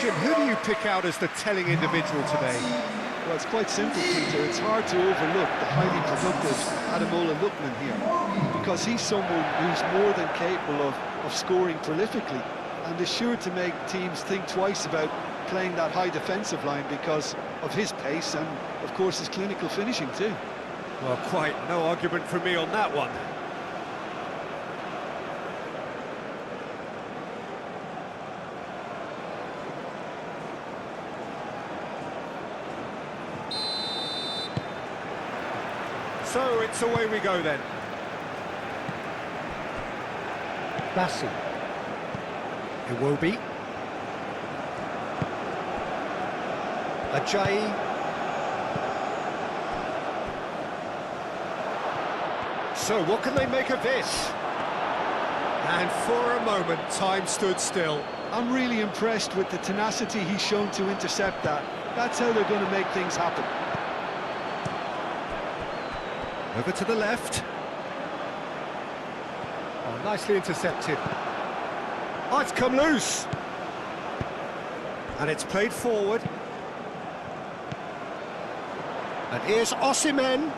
Jim, who do you pick out as the telling individual today? Well, it's quite simple, Peter. It's hard to overlook the highly productive Ademola Lookman here, because he's someone who's more than capable of scoring prolifically and is sure to make teams think twice about playing that high defensive line because of his pace and, of course, his clinical finishing too. Well, quite no argument from me on that one. So it's away we go then. Bassi. Iwobi. Ajayi. So what can they make of this? And for a moment, time stood still. I'm really impressed with the tenacity he's shown to intercept that. That's how they're going to make things happen. Over to the left. Oh, nicely intercepted. Oh, it's come loose. And it's played forward. And here's Osimhen.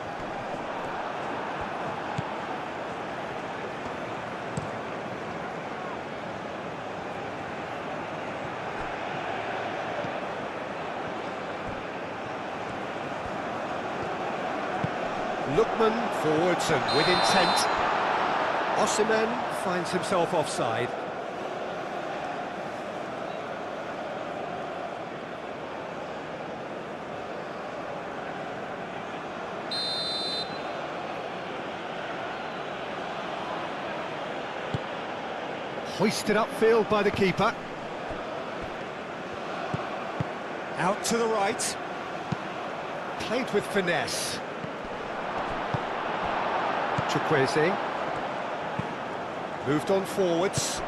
Lookman forwards and with intent. Osimhen finds himself offside. Hoisted upfield by the keeper. Out to the right. Played with finesse. Chukwueze. Moved on forwards.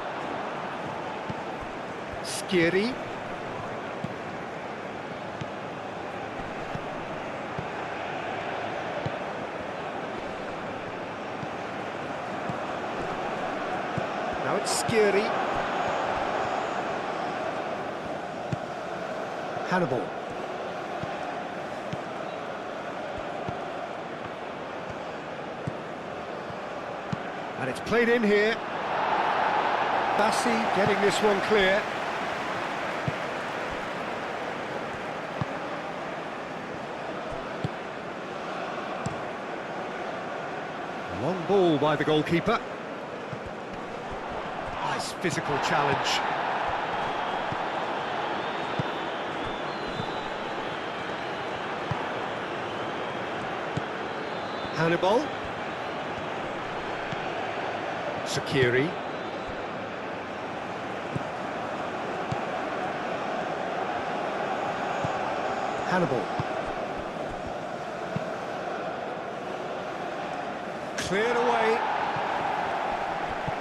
Skiri. Now it's Skiri. Hannibal. And it's played in here. Bassi getting this one clear. Long ball by the goalkeeper. Nice physical challenge. Hannibal. Sakiri. Hannibal. Cleared away.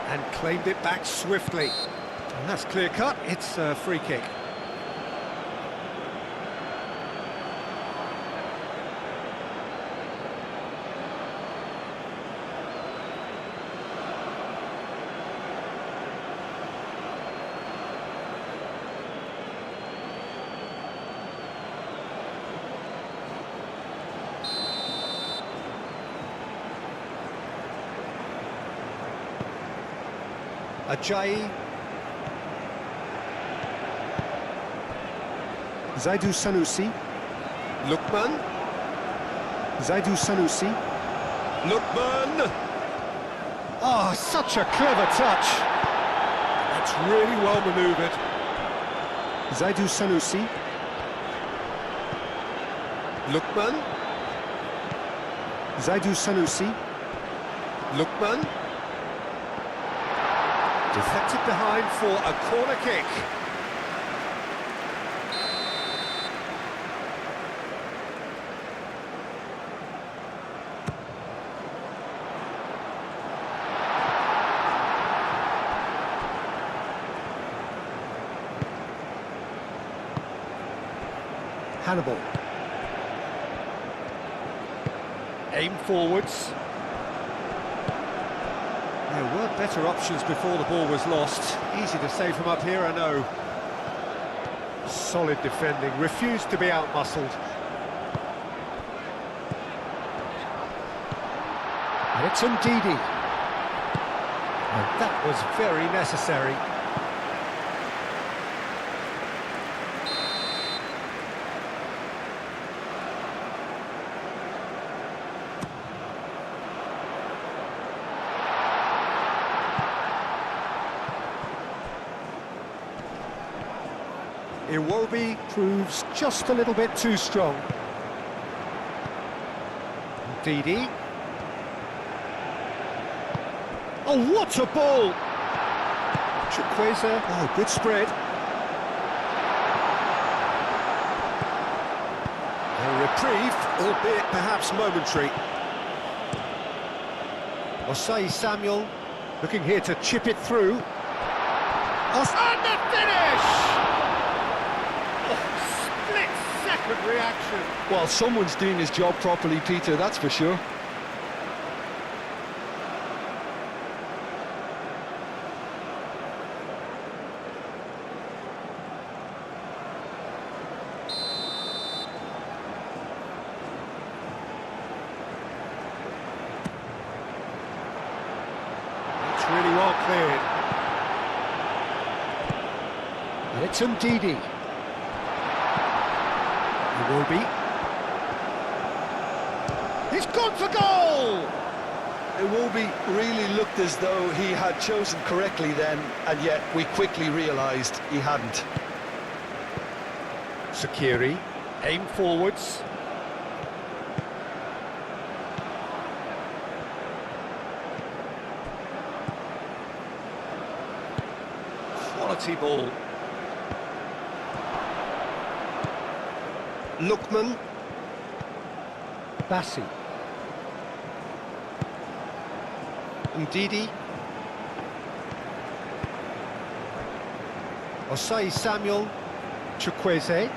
And claimed it back swiftly. And that's clear cut. It's a free kick. Ajayi. Zaidu Sanusi. Lookman. Zaidu Sanusi. Lookman. Oh, such a clever touch. That's really well manoeuvred. Zaidu Sanusi. Lookman. Zaidu Sanusi. Lookman. Deflected behind for a corner kick. Hannibal. Aim forwards. There were better options before the ball was lost. Easy to say from up here, I know. Solid defending, refused to be outmuscled. And it's Ndidi. And that was very necessary. Iwobi proves just a little bit too strong. Ndidi. Oh, what a ball! Chukwueze. Oh, good spread. A reprieve, albeit perhaps momentary. Osei Samuel looking here to chip it through. And the finish! Split-second reaction. Well, someone's doing his job properly, Peter, that's for sure. It's really well cleared. And it's Ndidi. Iwobi. He's gone for goal! Iwobi really looked as though he had chosen correctly then, and yet we quickly realised he hadn't. Sakiri, aim forwards. Quality ball. Lookman. Bassi. Ndidi. Osei Samuel. Chukwueze.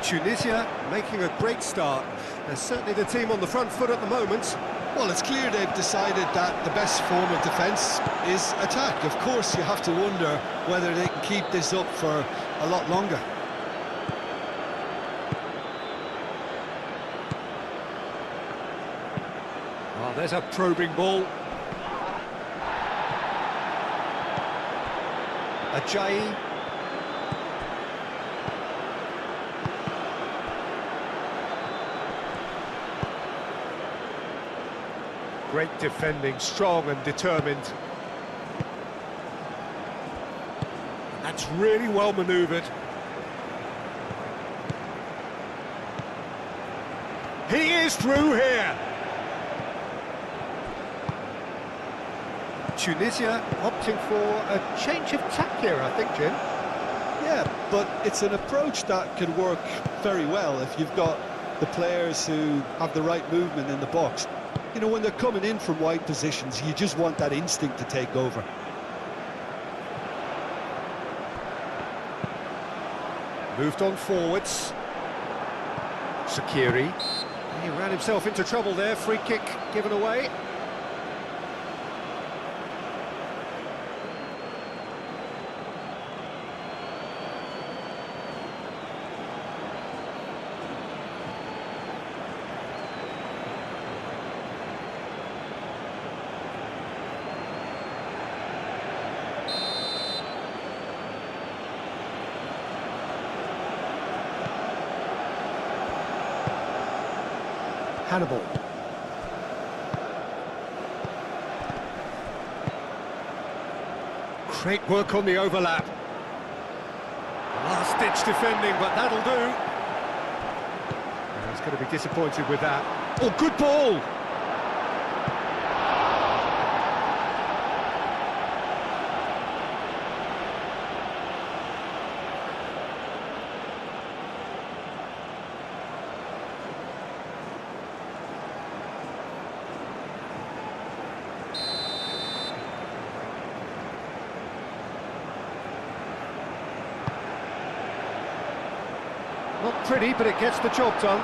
Tunisia making a great start. They're certainly the team on the front foot at the moment. Well, it's clear they've decided that the best form of defence is attack. Of course, you have to wonder whether they can keep this up for a lot longer. Oh, there's a probing ball. Ajayi. Great defending, strong and determined. And that's really well manoeuvred. He is through here. Tunisia opting for a change of tack here, I think, Jim. Yeah, but it's an approach that could work very well if you've got the players who have the right movement in the box. You know, when they're coming in from wide positions, you just want that instinct to take over. Moved on forwards. Sakiri. He ran himself into trouble there, free kick given away. Hannibal. Great work on the overlap. Last-ditch defending, but that'll do. He's going to be disappointed with that. Oh, good ball! Not pretty, but it gets the job done.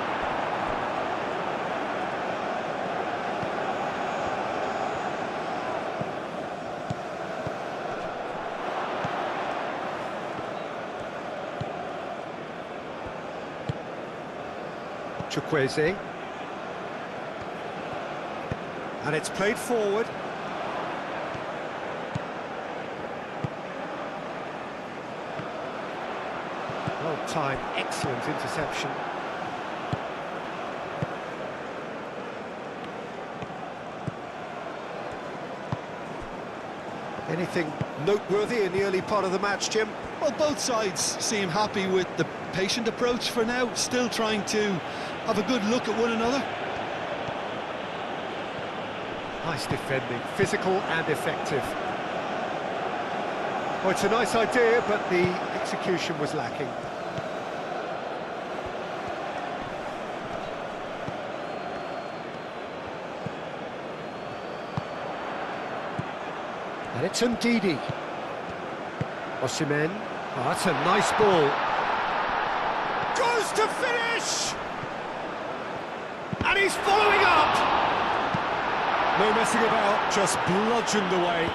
Chukwueze. And it's played forward. Well timed, excellent interception. Anything noteworthy in the early part of the match, Jim? Well, both sides seem happy with the patient approach for now, still trying to have a good look at one another. Nice defending, physical and effective. Well, it's a nice idea, but the execution was lacking. And it's Ndidi. Osimhen. Oh, that's a nice ball. Goes to finish! And he's following up! No messing about, just bludgeoned away.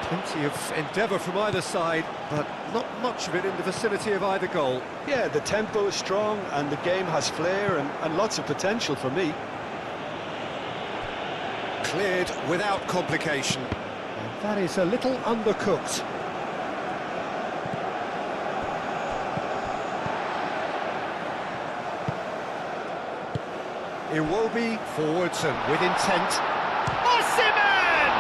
Plenty of endeavour from either side, but not much of it in the vicinity of either goal. Yeah, the tempo is strong and the game has flair and lots of potential for me. Cleared without complication. And that is a little undercooked. Iwobi forwards and with intent. Osimhen!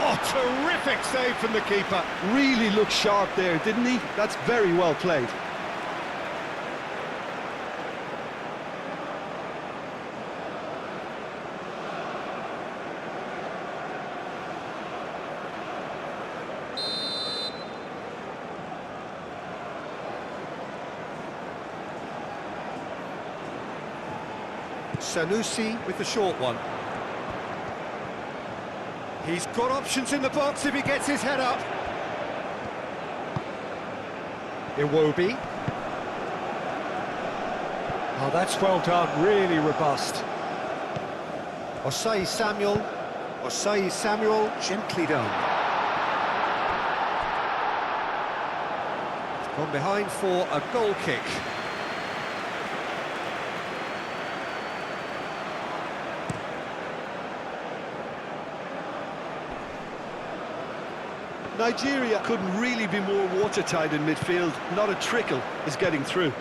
Oh, terrific save from the keeper. Really looked sharp there, didn't he? That's very well played. Sanusi with the short one. He's got options in the box if he gets his head up. Iwobi. Oh, that's well done, really robust. Osei Samuel. Osei Samuel, gently done. It's gone behind for a goal kick. Nigeria couldn't really be more watertight in midfield. Not a trickle is getting through.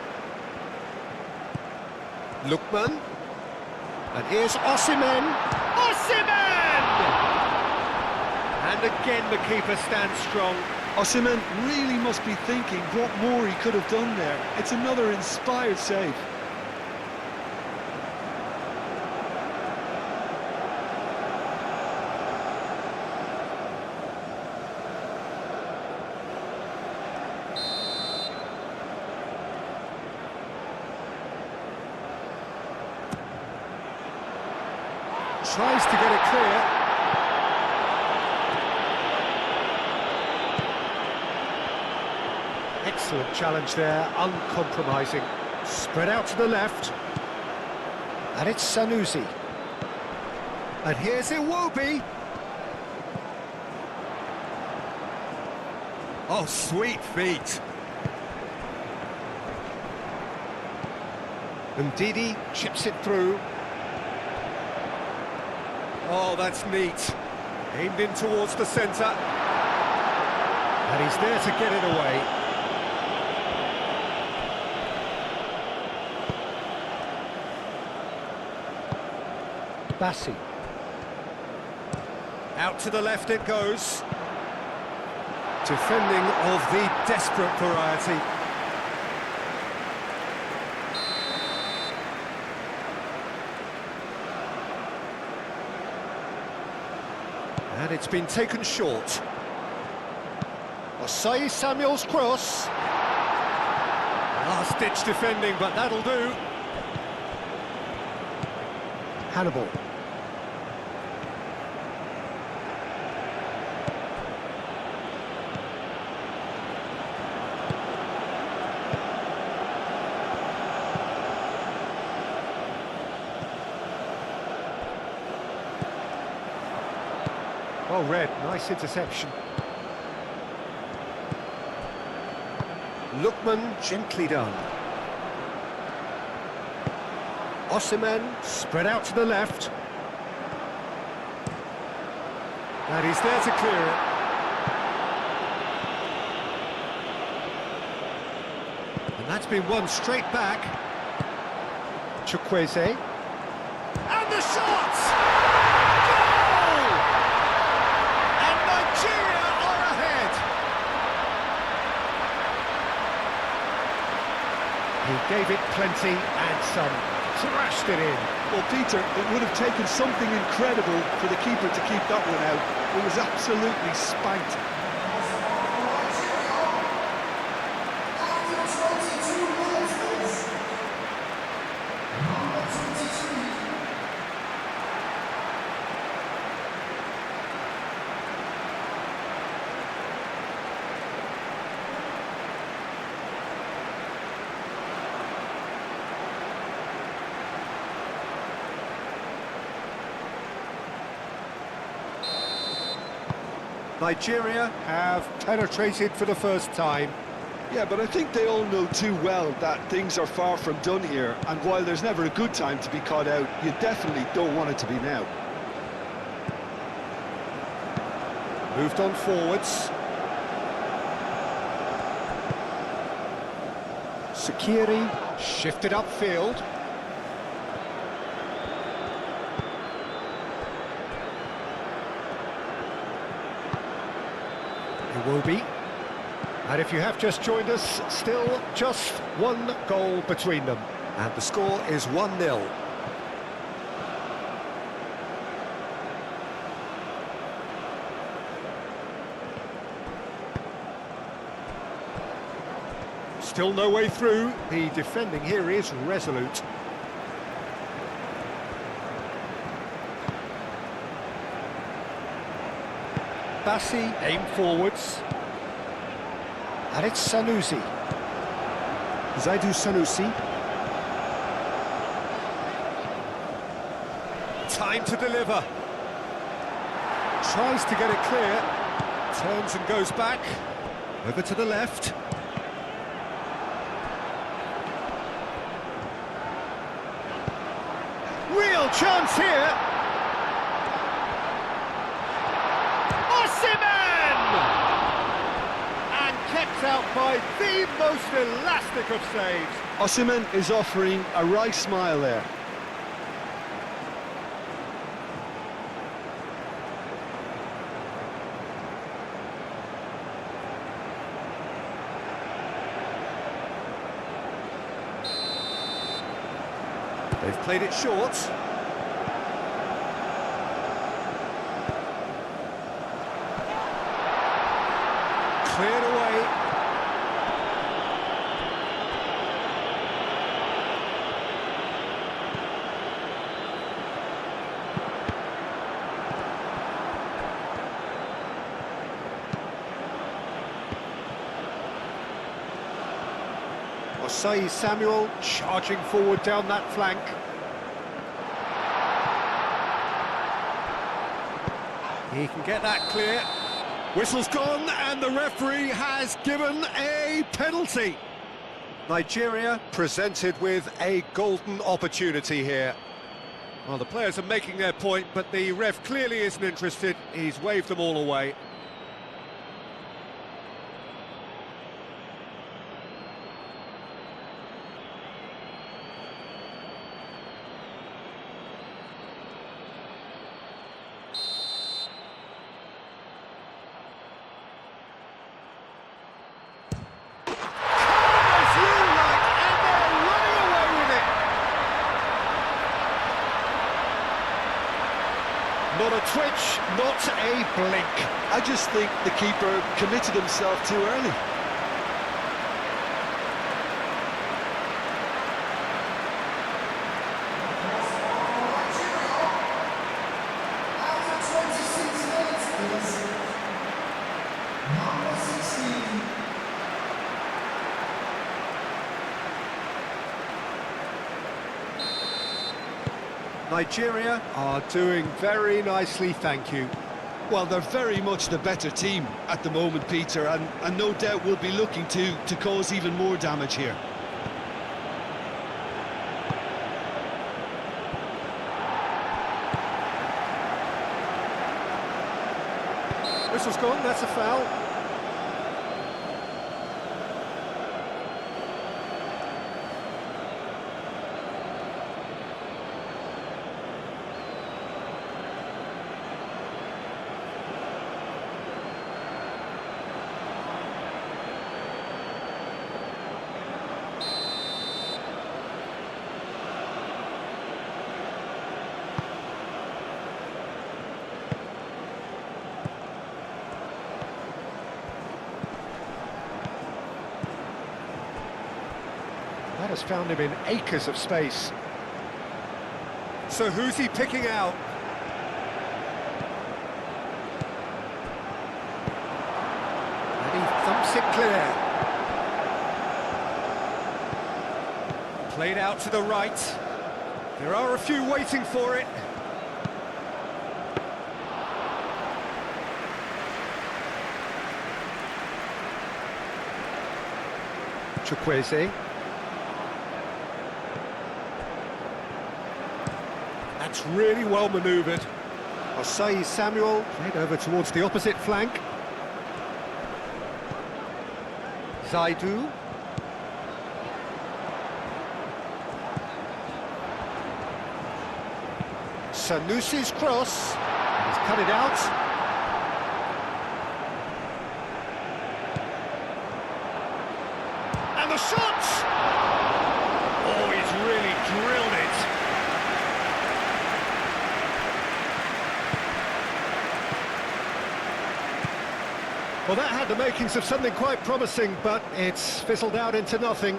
Lookman. And here's Osimhen. Osimhen! And again the keeper stands strong. Osimhen really must be thinking what more he could have done there. It's another inspired save. Tries to get it clear. Excellent challenge there, uncompromising. Spread out to the left. And it's Sanusi. And here's Iwobi. Oh, sweet feet. Ndidi chips it through. Oh, that's neat. Aimed in towards the centre. And he's there to get it away. Bassi. Out to the left it goes. Defending of the desperate variety. And it's been taken short. Osei Samuel's cross. Last-ditch defending, but that'll do. Hannibal. Well read, nice interception. Lookman, gently done. Osimhen spread out to the left. And he's there to clear it. And that's been won straight back. Chukwueze. And the shot! Goal! And Nigeria are ahead. He gave it plenty and some. Thrashed it in. Well, Peter, it would have taken something incredible for the keeper to keep that one out. It was absolutely spanked. Nigeria have penetrated for the first time. Yeah, but I think they all know too well that things are far from done here, and while there's never a good time to be caught out, you definitely don't want it to be now. Moved on forwards. Sakiri shifted upfield. Iwobi. And if you have just joined us, still just one goal between them. And the score is 1-0. Still no way through. The defending here is resolute. Bassi aim forwards. And it's Sanusi. Zaidu Sanusi. Time to deliver. Tries to get it clear. Turns and goes back. Over to the left. Real chance here. Kept out by the most elastic of saves. Osimhen is offering a wry smile there. They've played it short. Cleared away. Osai Samuel charging forward down that flank. He can get that clear. Whistle's gone and the referee has given a penalty. Nigeria presented with a golden opportunity here. Well, the players are making their point, but the ref clearly isn't interested. He's waved them all away. Not a twitch, not a blink. I just think the keeper committed himself too early. Nigeria are doing very nicely, thank you. Well, they're very much the better team at the moment, Peter, and no doubt will be looking to cause even more damage here. whistle's gone, that's a foul. That has found him in acres of space. So who's he picking out? And he thumps it clear. Played out to the right. There are a few waiting for it. Chukwueze. That's really well manoeuvred. Osei Samuel played over towards the opposite flank. Zaidu. Sanusi's cross. He's cut it out. And the shot! Oh, he's really drilled it. Well, that had the makings of something quite promising, but it's fizzled out into nothing.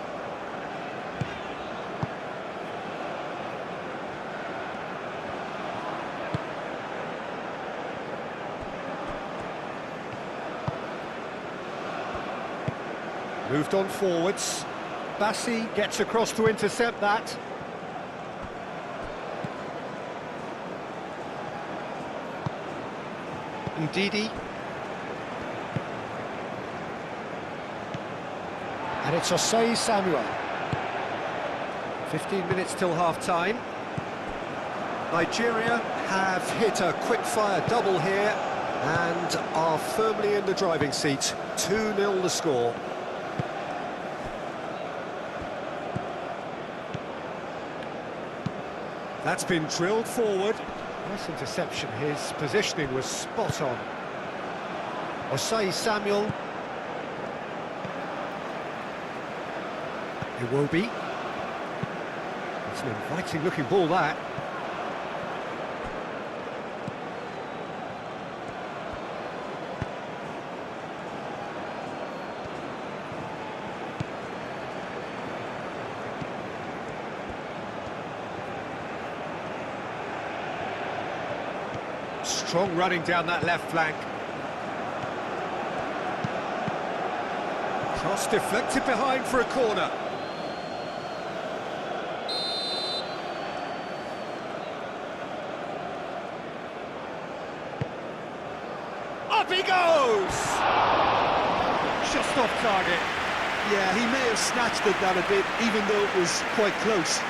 Moved on forwards. Bassi gets across to intercept that. Ndidi. And it's Osei Samuel. 15 minutes till half-time. Nigeria have hit a quick-fire double here and are firmly in the driving seat. 2-0 the score. That's been drilled forward. Nice interception. His positioning was spot on. Osei Samuel. Iwobi. It's an inviting looking ball, that. Strong running down that left flank. Cross deflected behind for a corner. Up he goes! Just off target. Yeah, he may have snatched at that a bit, even though it was quite close.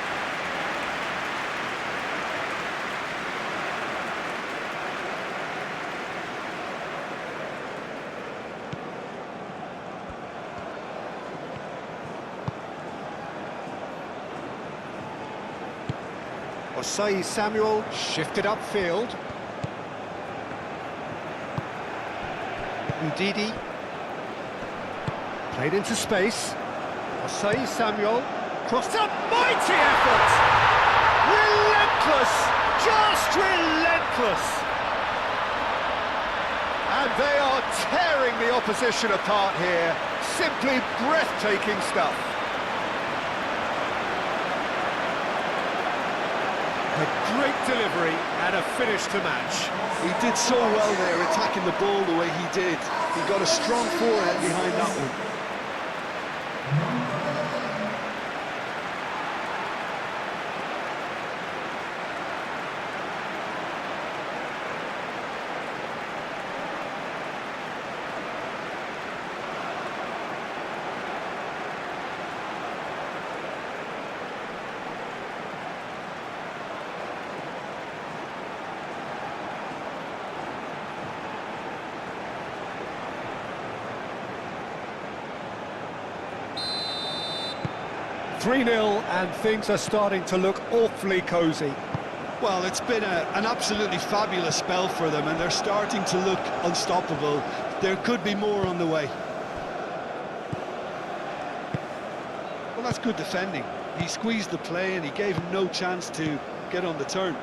Osei Samuel shifted upfield. Ndidi. Played into space. Osei Samuel. Crossed up. Mighty effort! Relentless! Just relentless! And they are tearing the opposition apart here. Simply breathtaking stuff. A great delivery and a finish to match. He did so well there, attacking the ball the way he did. He got a strong forehand behind that one. 3-0 and things are starting to look awfully cosy. Well, it's been an absolutely fabulous spell for them, and they're starting to look unstoppable. There could be more on the way. Well, that's good defending. He squeezed the play and he gave him no chance to get on the turn.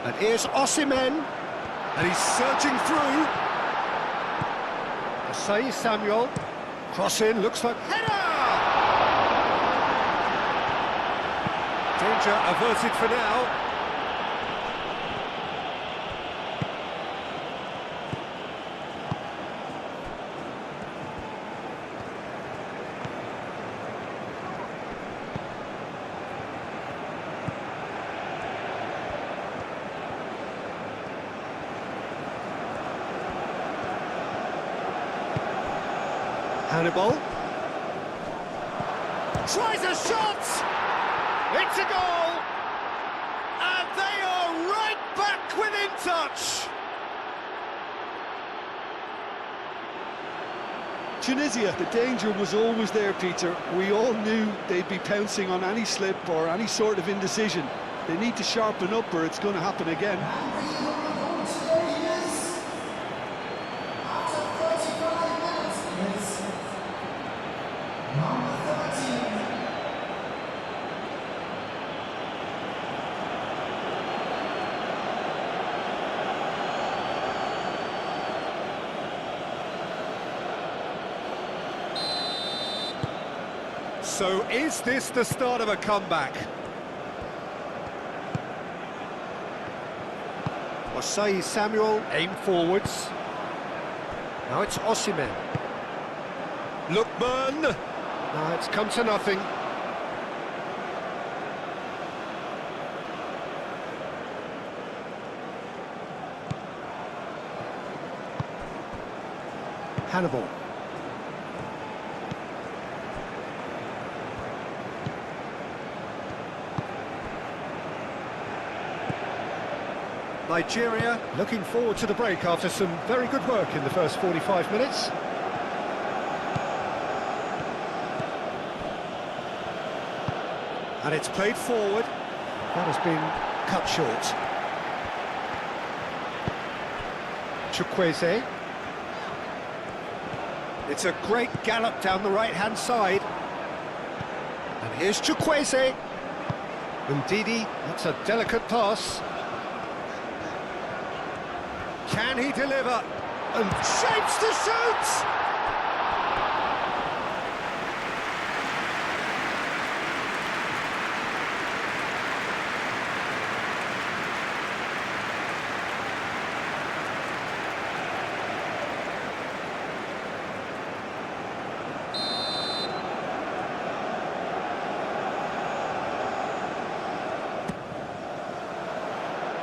And here's Osimhen, And he's surging through. Asai Samuel, cross in, looks like Header! Danger averted for now. Hannibal. Tries a shot! It's a goal! And they are right back within touch! Tunisia, the danger was always there, Peter. We all knew they'd be pouncing on any slip or any sort of indecision. They need to sharpen up or it's going to happen again. So is this the start of a comeback? Asai Samuel, aim forwards. Now it's Osimhen. Lookman! Now it's come to nothing. Hannibal. Nigeria Looking forward to the break after some very good work in the first 45 minutes. and it's played forward. That has been cut short. Chukwueze. It's a great gallop down the right-hand side. And here's Chukwueze. Ndidi, that's a delicate pass. Can he deliver? And shapes to shoot!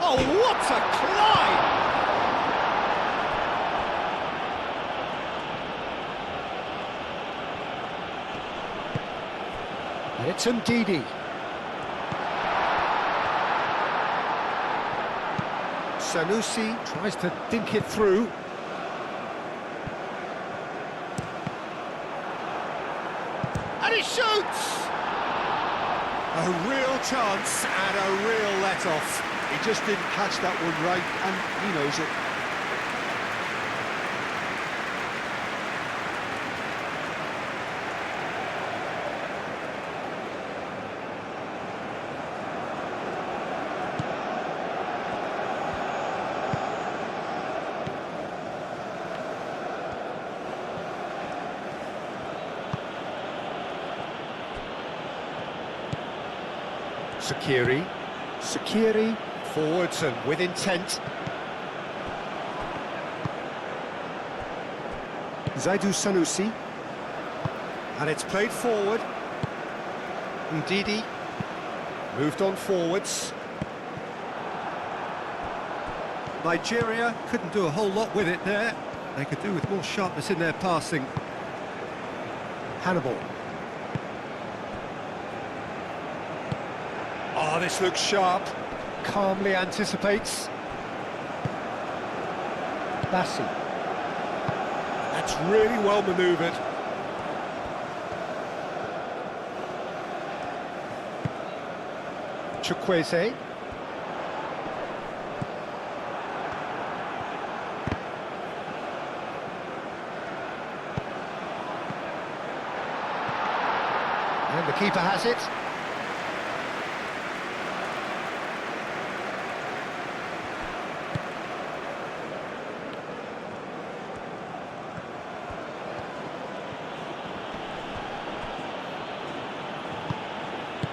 Oh, what a climb! And it's Ndidi. Sanusi tries to dink it through. And he shoots! A real chance and a real let-off. He just didn't catch that one right, and he knows it. Sakiri, forwards and with intent. Zaidu Sanusi. And it's played forward. Ndidi moved on forwards. Nigeria couldn't do a whole lot with it there. They could do with more sharpness in their passing. Hannibal. Oh, this looks sharp. Calmly anticipates. Bassi. That's really well manoeuvred. Chukwueze. And the keeper has it.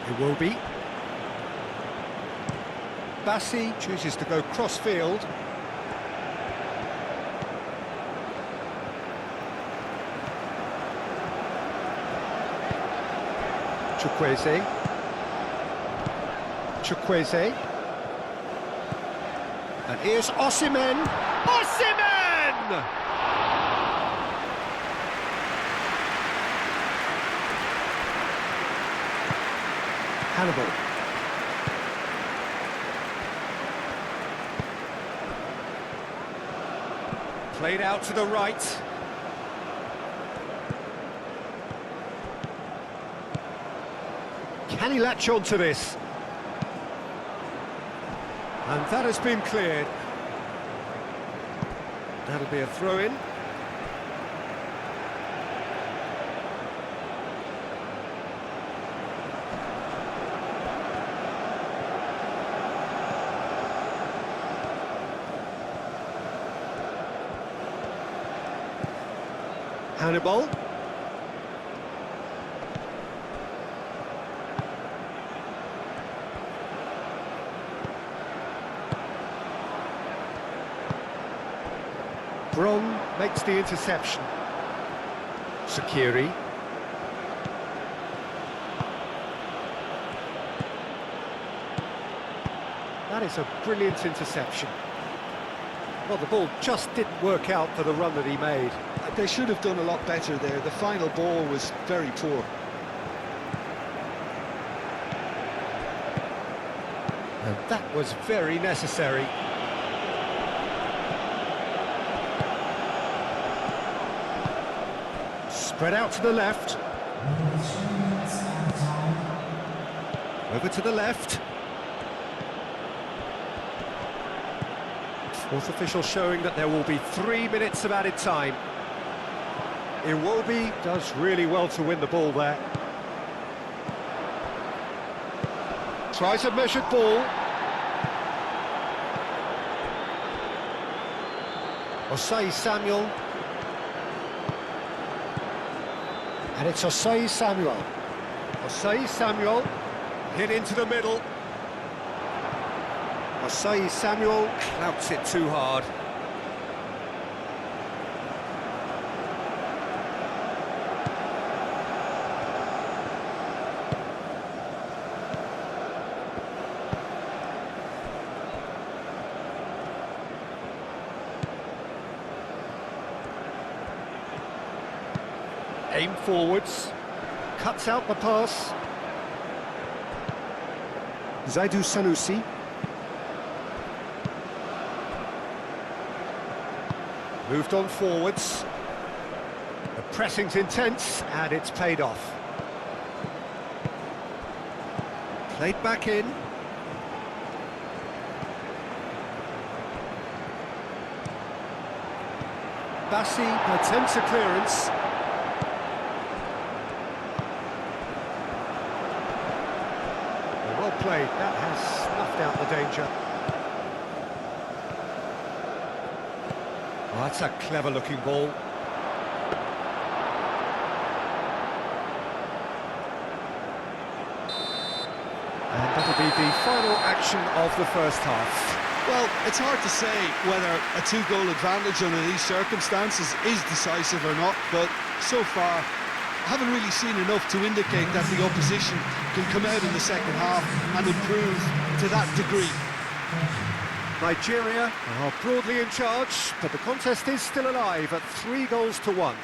It will be. Bassi chooses to go cross-field. Chukwueze. Chukwueze. And here's Osimhen. Osimhen! Hannibal. Played out to the right. Can he latch on to this? And that has been cleared. That'll be a throw-in. Hannibal. Bron makes the interception. Sakiri. That is a brilliant interception. Well, the ball just didn't work out for the run that he made. They should have done a lot better there. The final ball was very poor. And that was very necessary. Spread out to the left. Over to the left. Fourth official showing that there will be 3 minutes of added time. Iwobi does really well to win the ball there. Tries a measured ball. Osei Samuel. And it's Osei Samuel. Osei Samuel hit into the middle. Osei Samuel clouts it too hard. Aim forwards, cuts out the pass. Zaidu Sanusi. Moved on forwards. The pressing's intense, and it's paid off. Played back in. Bassi attempts a clearance. Well played, that has snuffed out the danger. Oh, that's a clever-looking ball. And that'll be the final action of the first half. Well, it's hard to say whether a two-goal advantage under these circumstances is decisive or not, but so far I haven't really seen enough to indicate that the opposition can come out in the second half and improve to that degree. Nigeria are broadly in charge, but the contest is still alive at 3-1.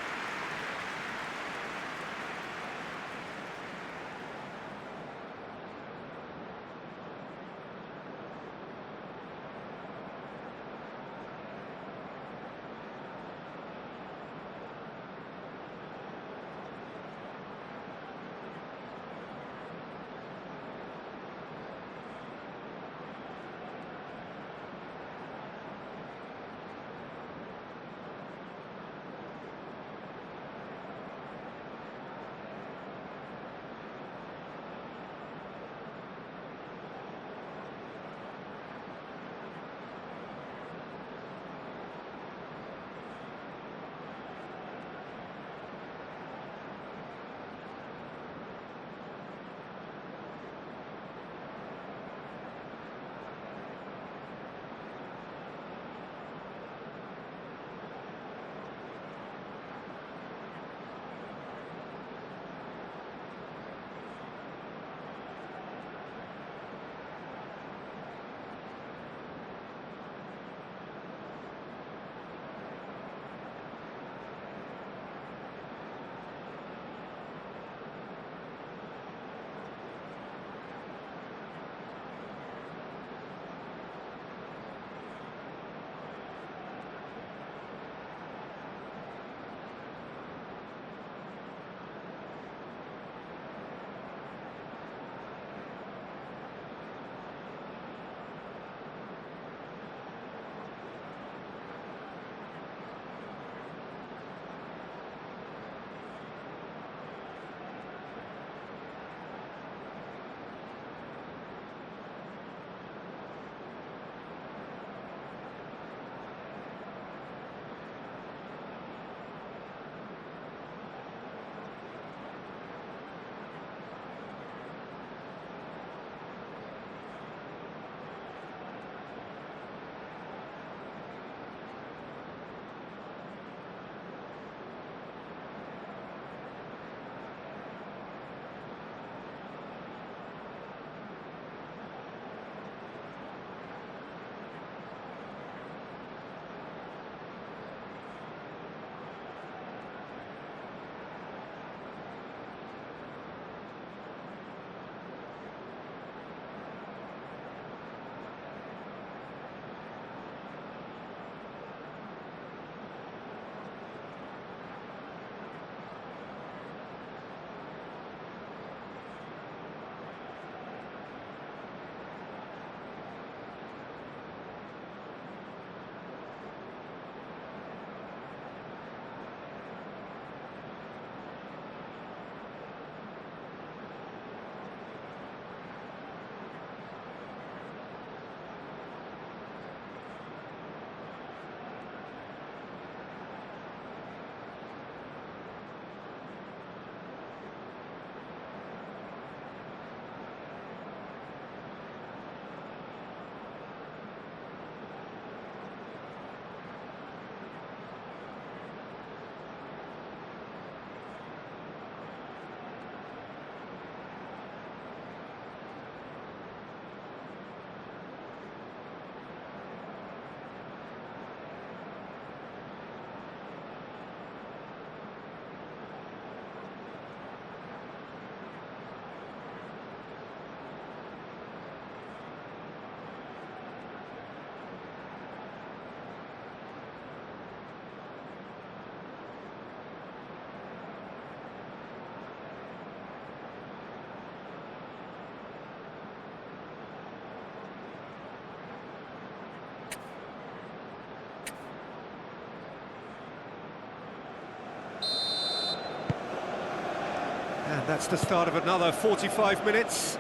And that's the start of another 45 minutes.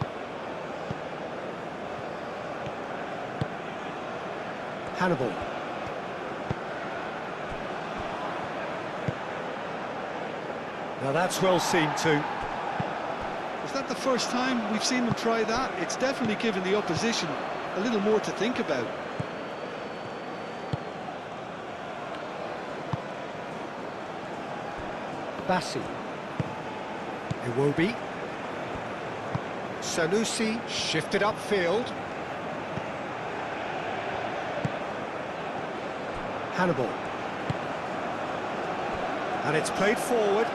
Hannibal. Now that's well seen too. Is that the first time we've seen them try that? It's definitely given the opposition a little more to think about. Bassi. Iwobi. Sanusi shifted upfield. Hannibal. And it's played forward.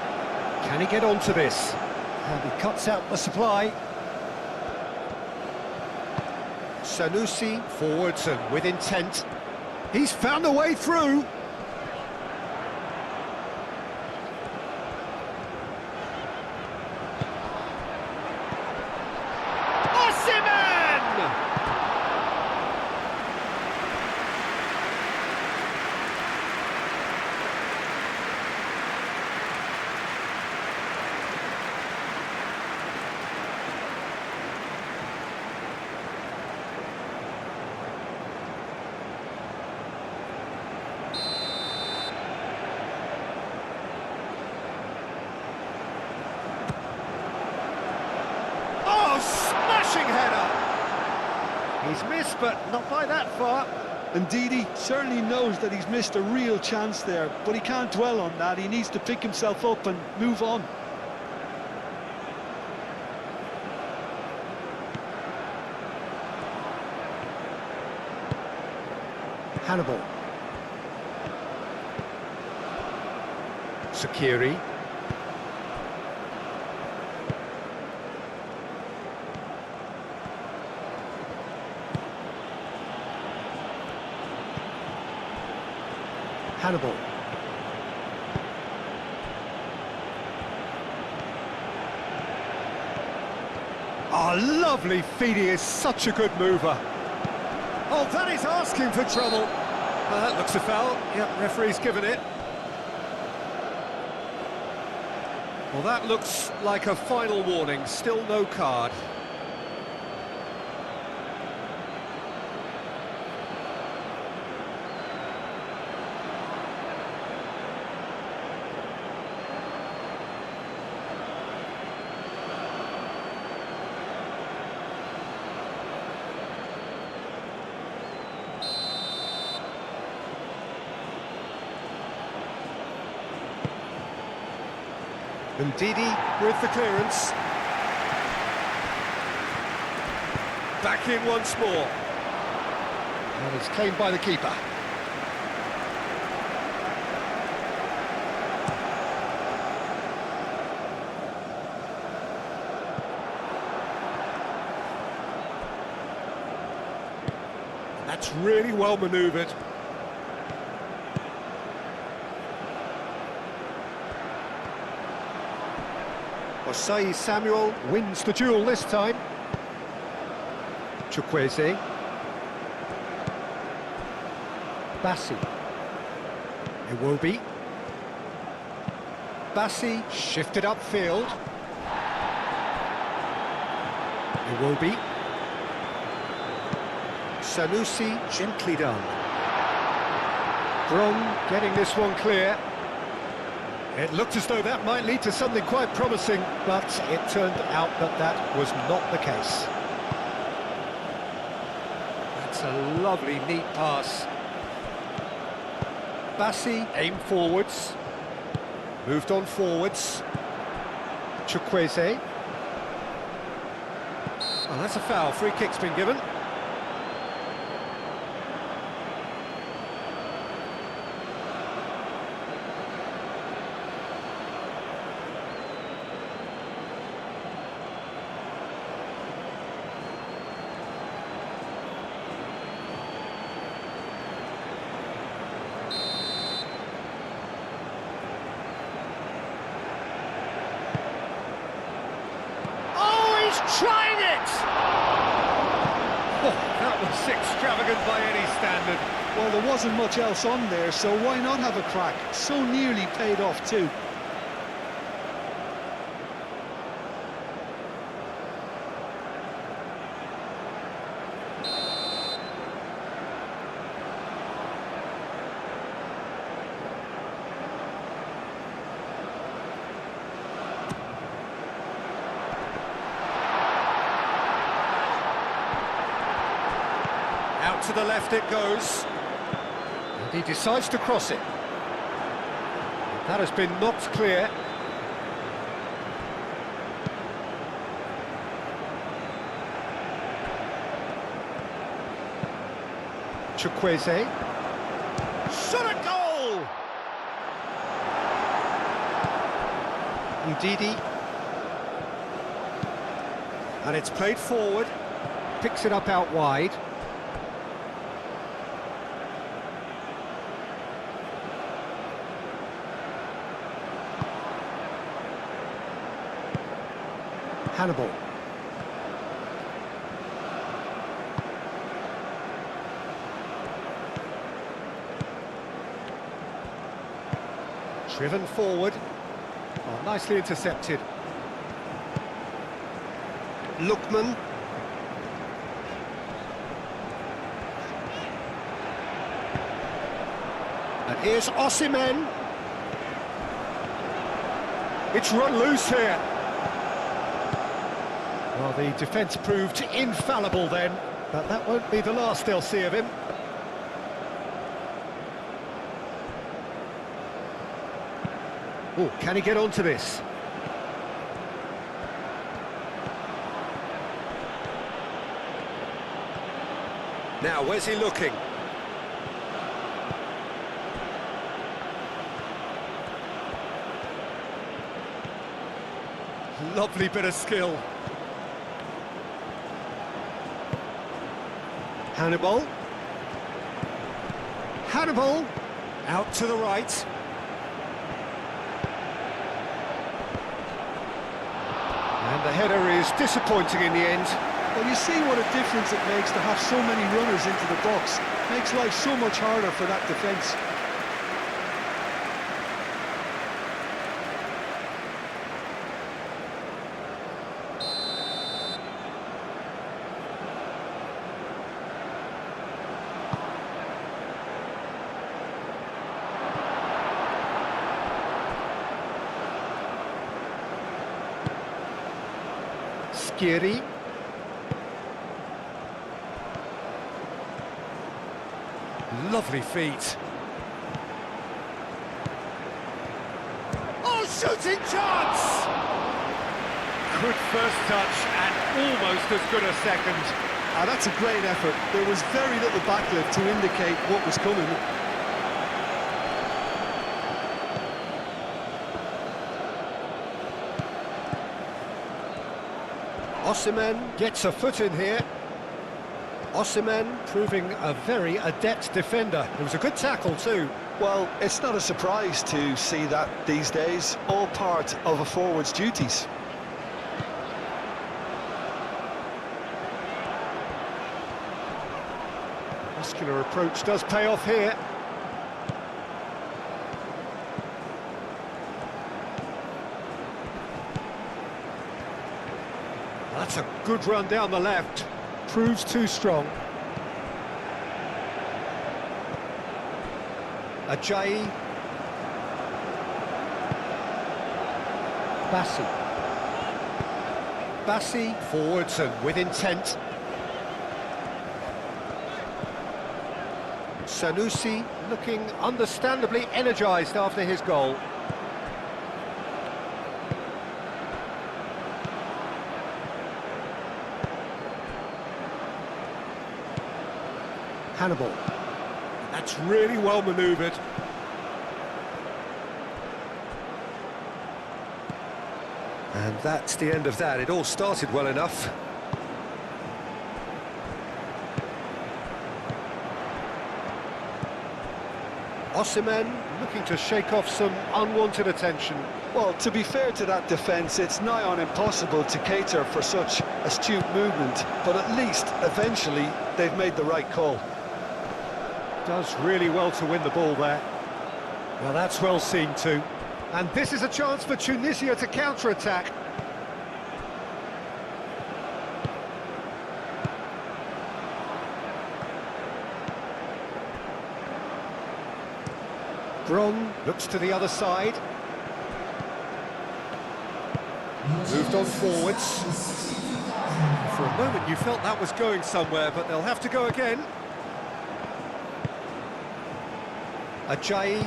Can he get onto this? And he cuts out the supply. Sanusi forwards and with intent. He's found a way through. Smashing header! He's missed, but not by that far. And Didi certainly knows that he's missed a real chance there, but he can't dwell on that. He needs to pick himself up and move on. Hannibal. Sakiri. Hannibal. Oh, lovely feed. He is such a good mover. Oh, that is asking for trouble. That looks a foul. Yep, referee's given it. Well, that looks like a final warning. Still no card. And Didi with the clearance. Back in once more. And it's claimed by the keeper. That's really well manoeuvred. Osai Samuel wins the duel this time. Chukwueze. Bassi. Iwobi. Bassi shifted upfield. Iwobi. Sanusi gently done. Brom getting this one clear. It looked as though that might lead to something quite promising, but it turned out that that was not the case. That's a lovely, neat pass. Bassi aimed forwards. Moved on forwards. Chukwueze. Oh, that's a foul. Free kick's been given. Trying it! Oh, that was extravagant by any standard. Well, there wasn't much else on there, so why not have a crack? So nearly paid off too. to the left it goes. And he decides to cross it. That has been knocked clear. Chukwueze. Shot a goal! Udidi. And it's played forward. Picks it up out wide. Hannibal. Driven forward. Oh, nicely intercepted. Lookman. And here's Osimhen. It's run loose here. Well, the defence proved infallible then, but that won't be the last they'll see of him. Oh, can he get onto this? Now, where's he looking? Lovely bit of skill. Hannibal. Hannibal. Out to the right. And the header is disappointing in the end. Well, you see what a difference it makes to have so many runners into the box. Makes life so much harder for that defence. Skiri. Lovely feet. Oh, shooting chance! Good first touch and almost as good a second. That's a great effort. There was very little backlift to indicate what was coming. Osimhen gets a foot in here. Osimhen proving a very adept defender. It was a good tackle too. Well, it's not a surprise to see that these days, all part of a forward's duties. Muscular approach does pay off here. That's a good run down the left. Proves too strong. Ajayi. Bassi forwards and with intent. Sanusi looking understandably energised after his goal. Hannibal. That's really well manoeuvred. And that's the end of that. It all started well enough. Osimhen looking to shake off some unwanted attention. Well, to be fair to that defence, it's nigh on impossible to cater for such astute movement, but at least, eventually, they've made the right call. Does really well to win the ball there. Well, that's well seen too. And this is a chance for Tunisia to counter-attack. Bron looks to the other side. Moved on forwards. For a moment you felt that was going somewhere, but they'll have to go again. Ajayi.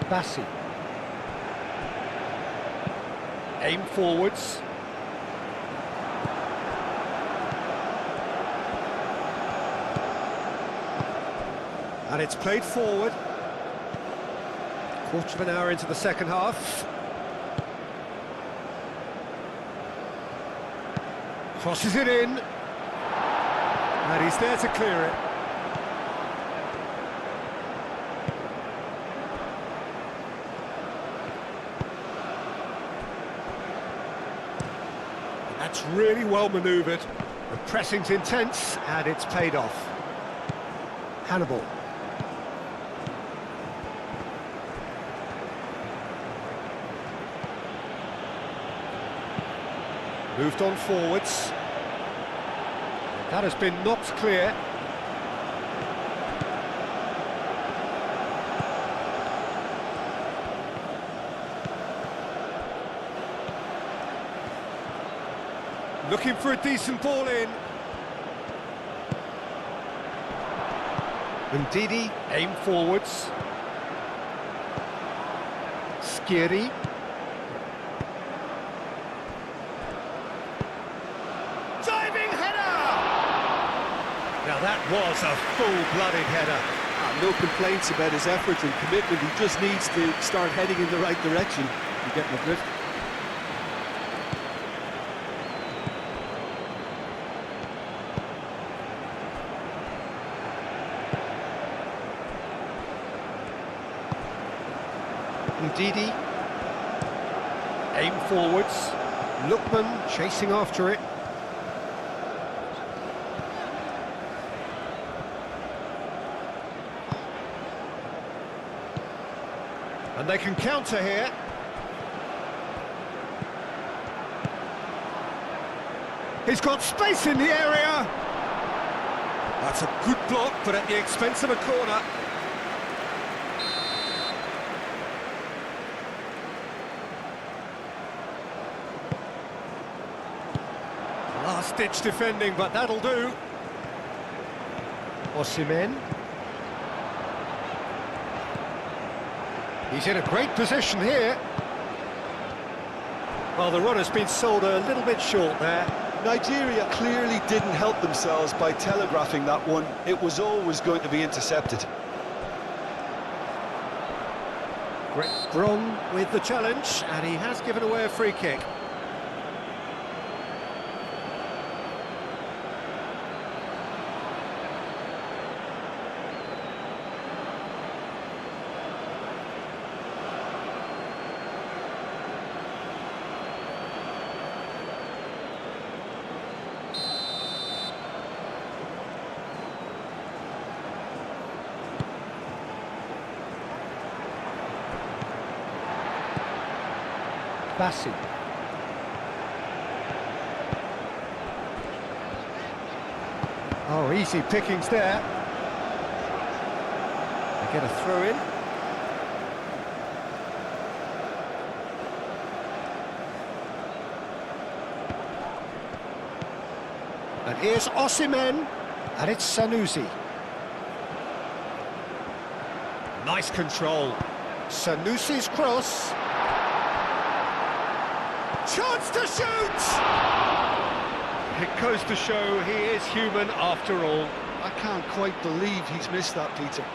Bassi. Aim forwards. And it's played forward. Quarter of an hour into the second half. Crosses it in. And he's there to clear it. That's really well manoeuvred. The pressing's intense, and it's paid off. Hannibal. Moved on forwards. That has been knocked clear. Looking for a decent ball in. Ndidi, aim forwards. Skiri. Diving header! Now that was a full-blooded header. No complaints about his effort and commitment. He just needs to start heading in the right direction. You get my drift. Ndidi. Aim forwards. Lookman chasing after it. And they can counter here. He's got space in the area. That's a good block, but at the expense of a corner. Last-ditch defending, but that'll do. Osimhen. He's in a great position here. Well, the run has been sold a little bit short there. Nigeria clearly didn't help themselves by telegraphing that one. It was always going to be intercepted. Greg Bron with the challenge, and he has given away a free kick. Bassi. Oh, easy pickings there. They get a throw in. And here's Osimhen, and it's Sanusi. Nice control. Sanusi's cross. Chance to shoot! It goes to show he is human after all. I can't quite believe he's missed that, Peter.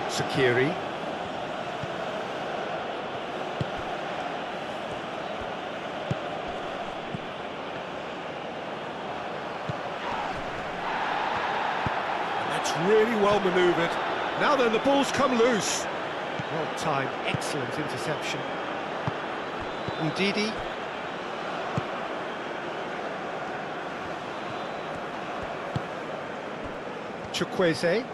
Sakiri. That's really well manoeuvred. Now then, the ball's come loose. Well timed, excellent interception. Ndidi. Chukwueze.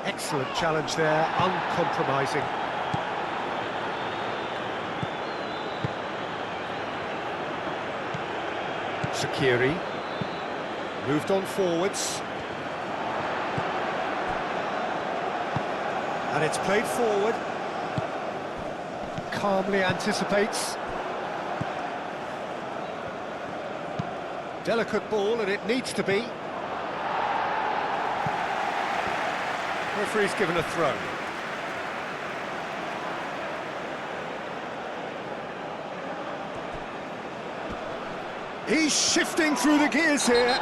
Excellent challenge there, uncompromising. Sakiri. Moved on forwards. And it's played forward. Calmly anticipates. Delicate ball, and it needs to be. Referee's given a throw. He's shifting through the gears here.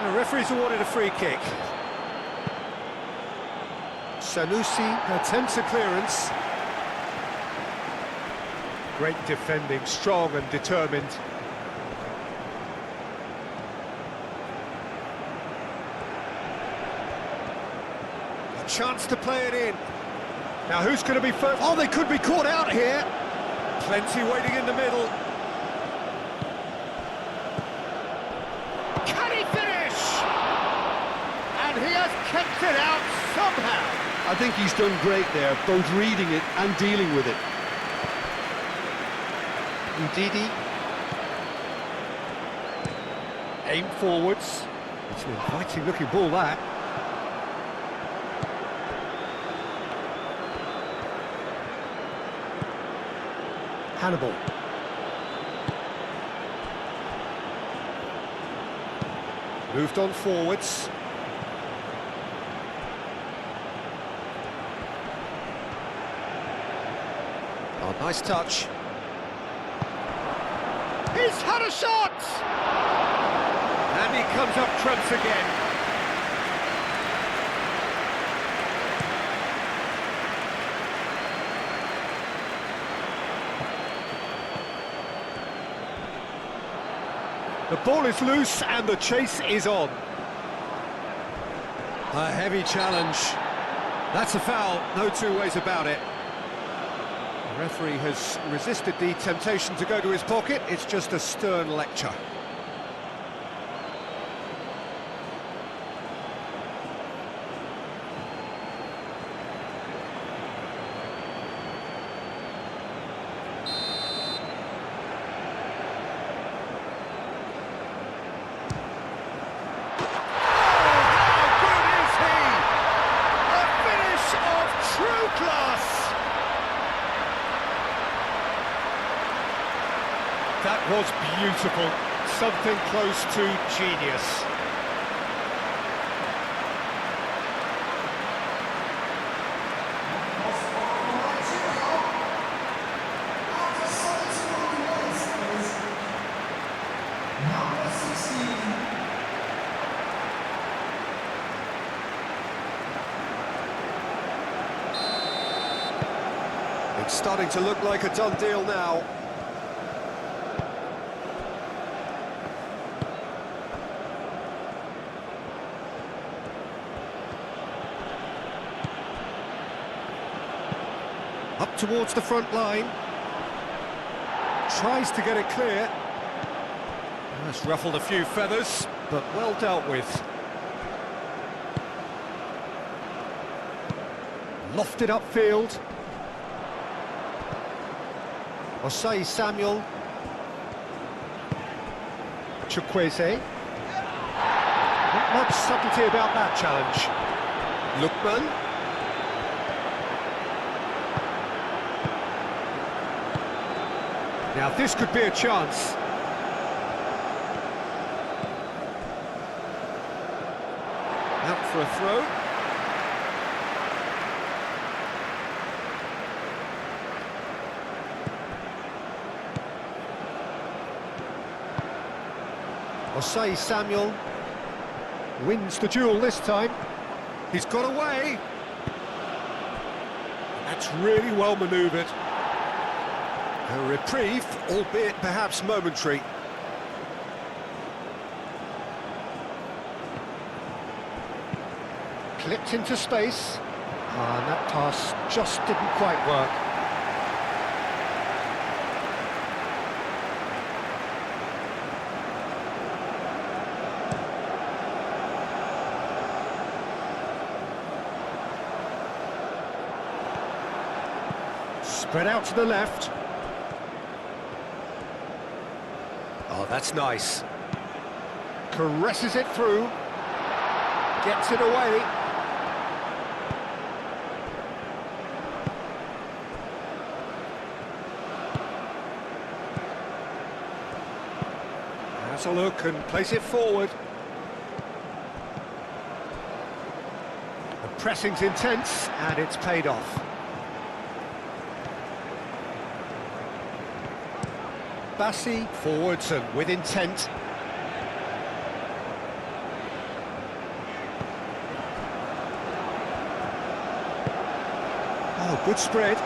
The referee's awarded a free kick. Sanusi attempts a clearance. Great defending, strong and determined. A chance to play it in. Now who's going to be first? Oh, they could be caught out here. Plenty waiting in the middle. Can he finish? And he has kept it out somehow. I think he's done great there, both reading it and dealing with it. Ndidi. Aim forwards. It's an inviting looking ball, that. Hannibal. Moved on forwards. Oh, nice touch. He's had a shot! And he comes up trumps again. The ball is loose and the chase is on. A heavy challenge. That's a foul, no two ways about it. The referee has resisted the temptation to go to his pocket. It's just a stern lecture. That was beautiful, something close to genius. It's starting to look like a done deal now. Up towards the front line. Tries to get it clear. That's ruffled a few feathers, but well dealt with. Lofted upfield. Osei Samuel. Chukwueze. Not much subtlety about that challenge. Lookman. Now this could be a chance. Out for a throw. Osei Samuel wins the duel this time. He's got away. That's really well manoeuvred. A reprieve, albeit perhaps momentary. Clipped into space. And that pass just didn't quite work. Spread out to the left. Oh, that's nice. caresses it through, gets it away. Has a look and place it forward. The pressing's intense and it's paid off. Bassi forwards and with intent. Oh, good spread.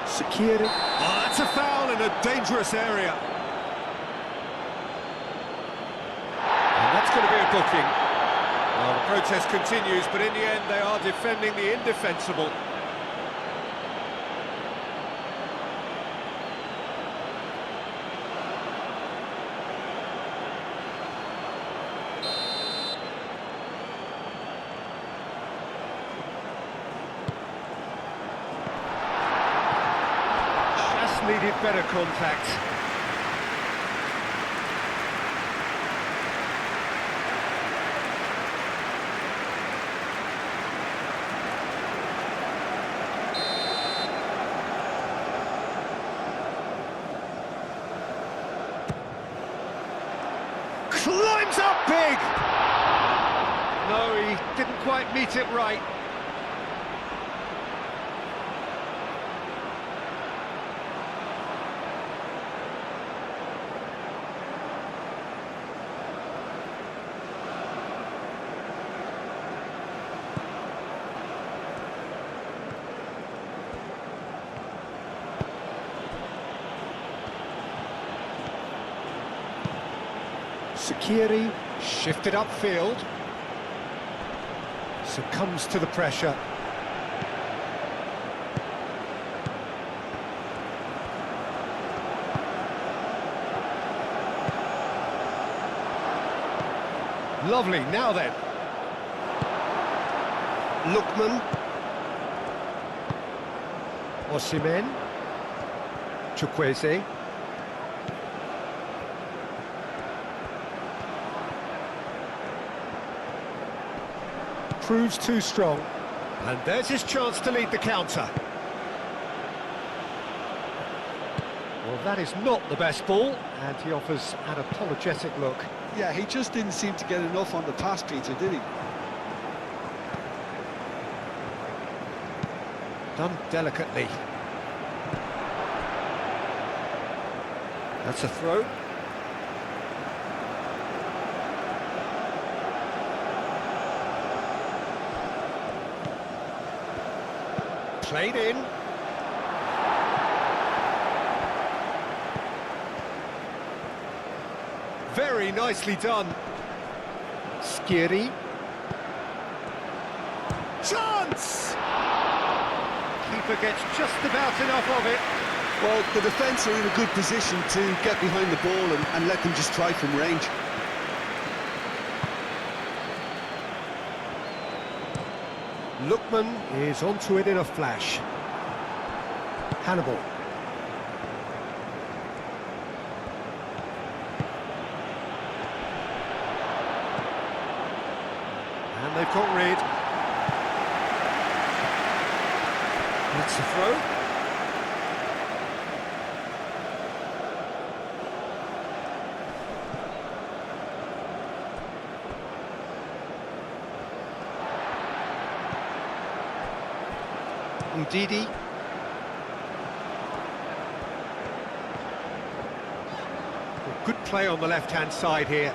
Sakiri. Oh, that's a foul in a dangerous area. And that's going to be a booking. Well, the protest continues, but in the end they are defending the indefensible. Needed better contact. Climbs up big! No, he didn't quite meet it right. Sakiri, shifted upfield, succumbs to the pressure. Lovely, now then. Lookman. Osimhen. Chukwueze. Proves too strong. And there's his chance to lead the counter. Well, that is not the best ball, and he offers an apologetic look. Yeah, he just didn't seem to get enough on the pass, Peter, did he? Done delicately. That's a throw. Played in. Very nicely done. Skiri. Chance! Keeper gets just about enough of it. Well, the defence are in a good position to get behind the ball and let them just try from range. Lookman is onto it in a flash. Hannibal. And they've got rid. That's the throw. Ndidi. Good play on the left-hand side here.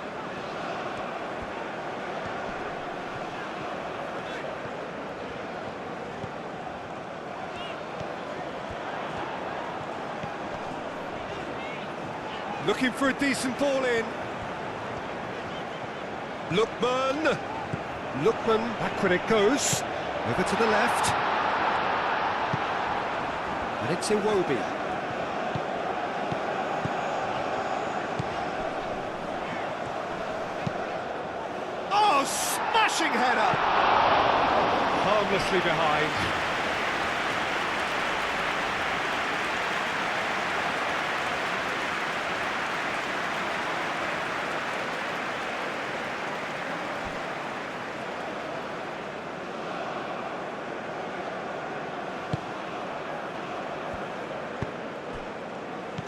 Looking for a decent ball in. Lookman. Lookman, back when it goes. Over to the left. And it's Iwobi. Oh, smashing header! Harmlessly behind.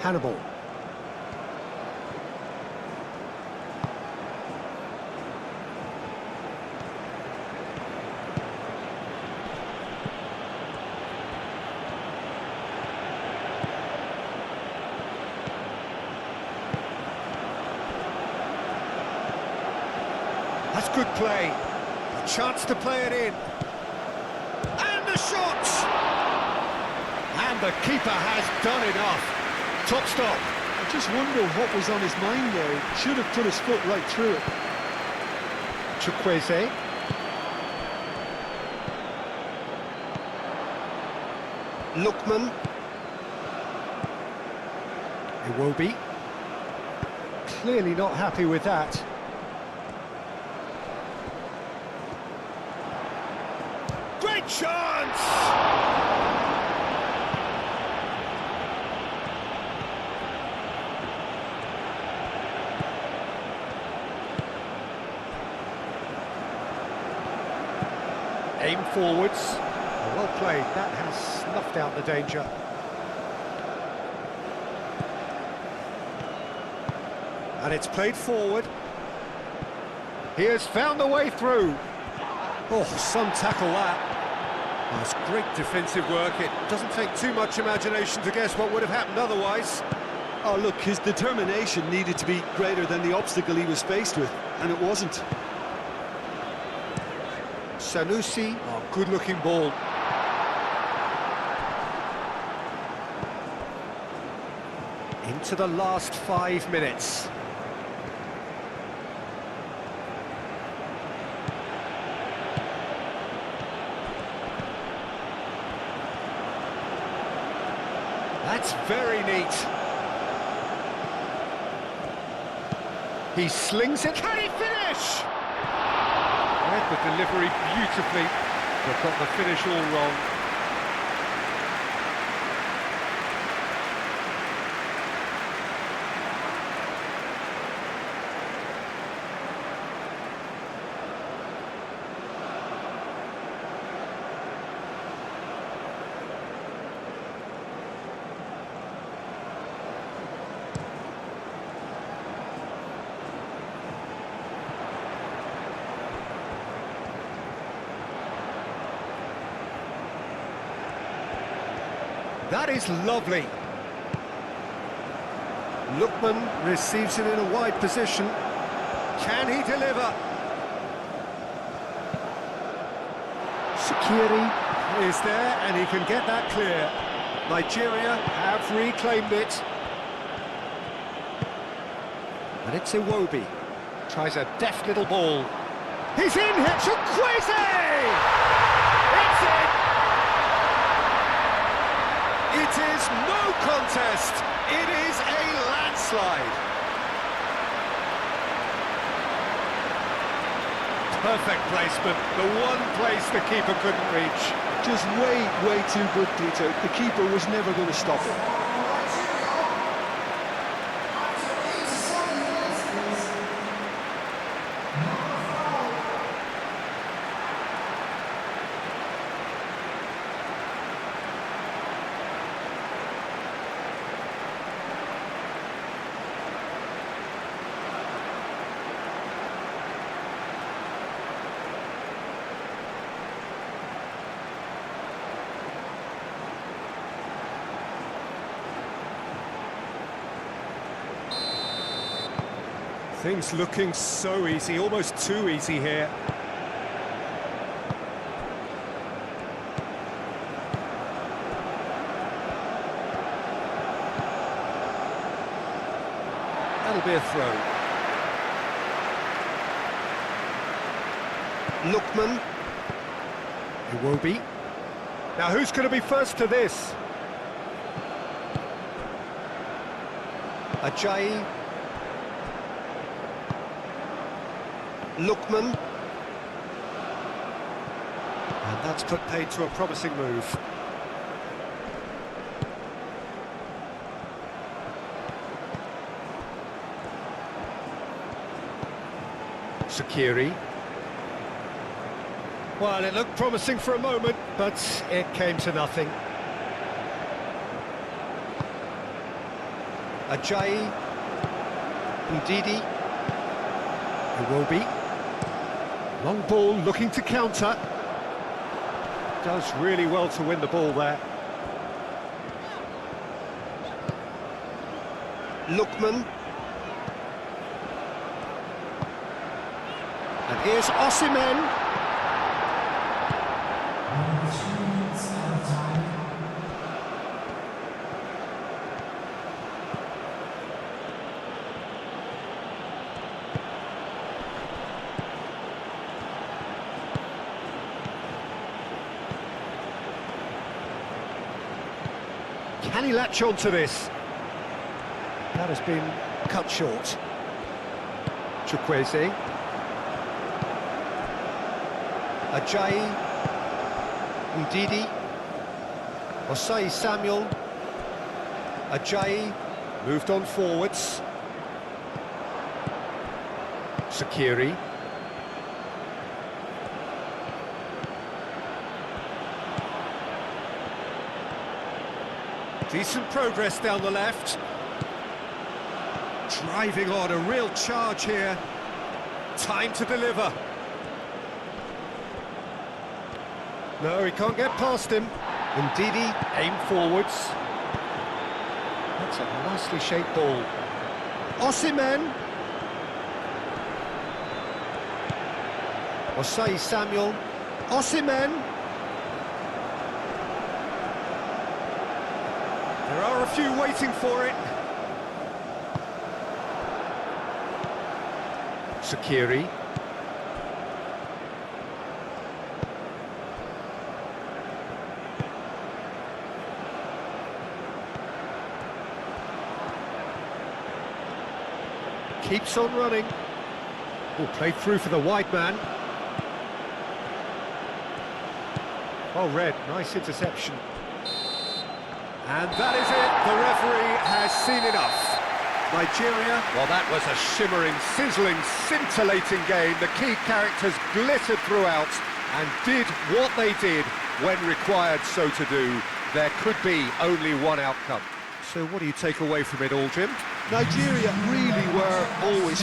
Hannibal. That's good play. A chance to play it in. And the shot! And the keeper has done enough. Top stop. I just wonder what was on his mind there. He should have put his foot right through it. Chukwueze. Lookman. Iwobi. Clearly not happy with that. Great chance! Aim forwards. Well played, that has snuffed out the danger. And it's played forward. He has found the way through. Oh, some tackle that. That's great defensive work. It doesn't take too much imagination to guess what would have happened otherwise. Oh, look, his determination needed to be greater than the obstacle he was faced with, and it wasn't. Sanusi, oh, good-looking ball. Into the last 5 minutes. That's very neat. He slings it. Can he finish? Read the delivery beautifully, but got the finish all wrong. That is lovely. Lookman receives it in a wide position. Can he deliver? Shaqiri is there and he can get that clear. Nigeria have reclaimed it. And it's Iwobi. Tries a deft little ball. He's in here, Chukwueze! It's in! It is no contest. It is a landslide. Perfect placement. The one place the keeper couldn't reach. Just way too good, Peter. The keeper was never going to stop it. Things looking so easy, almost too easy here. That'll be a throw. Lookman. Iwobi. Now who's going to be first to this? Ajayi. Lookman. And that's put paid to a promising move. Shaqiri. Well, it looked promising for a moment, but it came to nothing. Ajayi, Ndidi, Iwobi. Long ball looking to counter. Does really well to win the ball there. Lookman. And here's Osimhen. Can he latch on to this? That has been cut short. Chukwueze. Ajayi. Ndidi. Osei Samuel. Ajayi. Moved on forwards. Sakiri. Decent progress down the left. Driving on, a real charge here. Time to deliver. No, he can't get past him. Ndidi, aim forwards. That's a nicely shaped ball. Osimhen. Osei Samuel. Osimhen. There are a few waiting for it. Sakiri. Keeps on running. Oh, played through for the wide man. Well read, nice interception. And that is it, the referee has seen enough. Nigeria, well, that was a shimmering, sizzling, scintillating game. The key characters glittered throughout and did what they did when required so to do. There could be only one outcome. So what do you take away from it all, Jim? Nigeria really were always